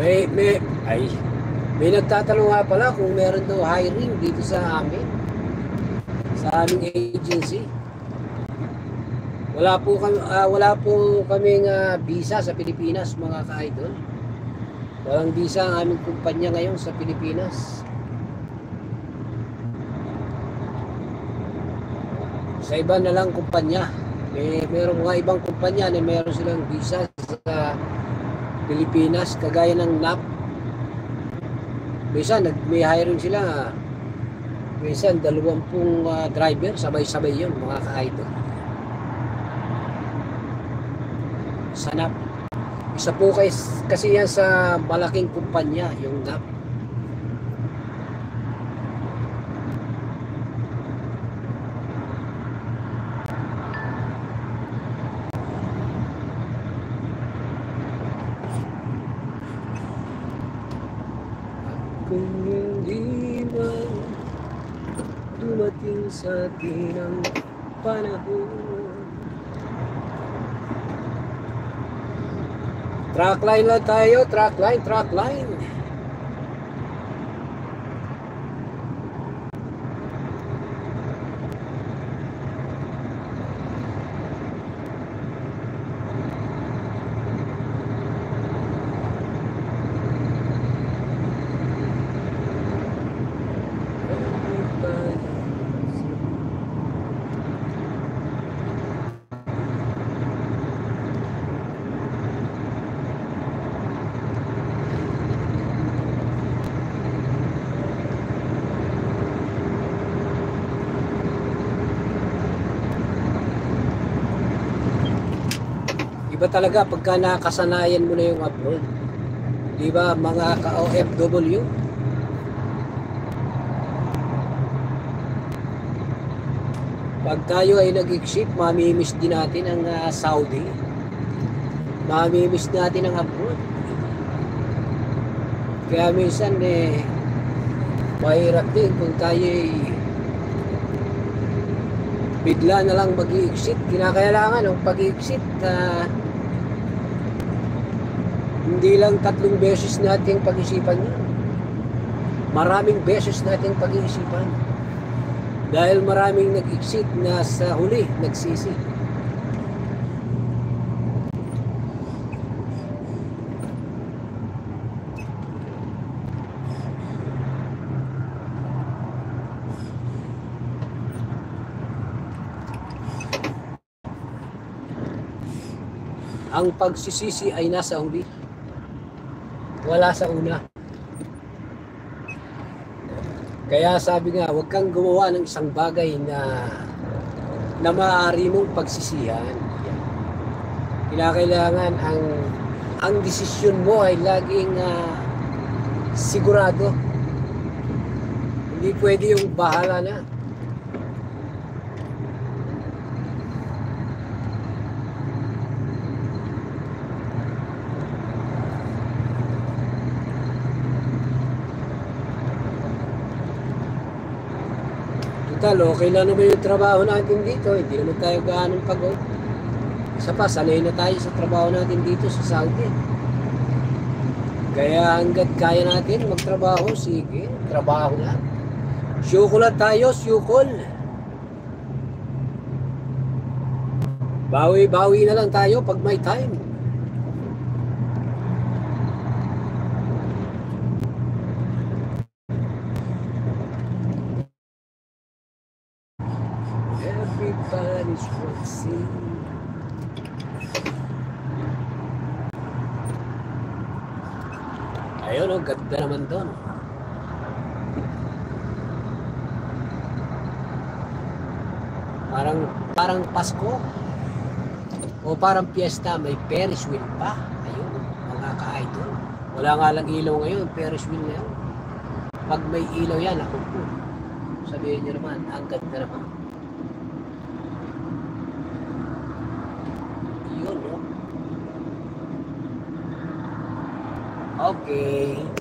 May, ay, may nagtatanong nga pala kung meron daw hiring dito sa amin, sa aming agency. Wala po kaming visa sa Pilipinas, mga ka-idol. Walang visa ang aming kumpanya ngayon sa Pilipinas. Sa iba na lang kumpanya. Mayroong mga ibang kumpanya na mayroon silang visa sa Pilipinas, kagaya ng NAP. Minsan may hiring sila, minsan 20 driver, sabay-sabay yun, mga ka-idol. Sa NAP. Isa po kasi yan sa malaking kumpanya, yung NAP. Kung hindi man dumating sa atin ang panahon. Track line lang tayo, track line. Iba talaga pagka nakasanayan mo na yung abroad. Di ba, mga ka-OFW? Pag tayo ay nag-exit, mamimiss din natin ang Saudi. Mamimiss natin ang abroad. Kaya minsan mahirap din kung tayo ay bigla na lang mag-i-exit. Kinakailangan ng pag-i-exit hindi lang 3 beses nating pag-isipan yun. Maraming beses nating pag-iisipan. Dahil maraming nag-exit na sa huli nagsisi. Ang pagsisisi ay nasa huli. Wala sa una. Kaya sabi nga, huwag kang gumawa ng isang bagay na maaari mong pagsisihan. Kinakailangan ang desisyon mo ay laging sigurado. Hindi pwede yung bahala na. Okay lang naman yung trabaho natin dito, hindi naman tayo gaanong pagod. Isa pa, sanay na tayo sa trabaho natin dito sa Saudi. Kaya hanggat kaya natin magtrabaho, sige, trabaho lang. Syuko lang tayo, syukol. Bawi-bawi na lang tayo pag may time. Everybody's watching. Ayun, ganda naman doon. Parang Pasko. O parang piyesta, may Ferris wheel pa. Ayun, mga ka-idol. Wala nga lang ilaw ngayon, Ferris wheel na yun. Pag may ilaw yan, ako po. Sabihin nyo naman, ang ganda naman. Yun, no? Okay.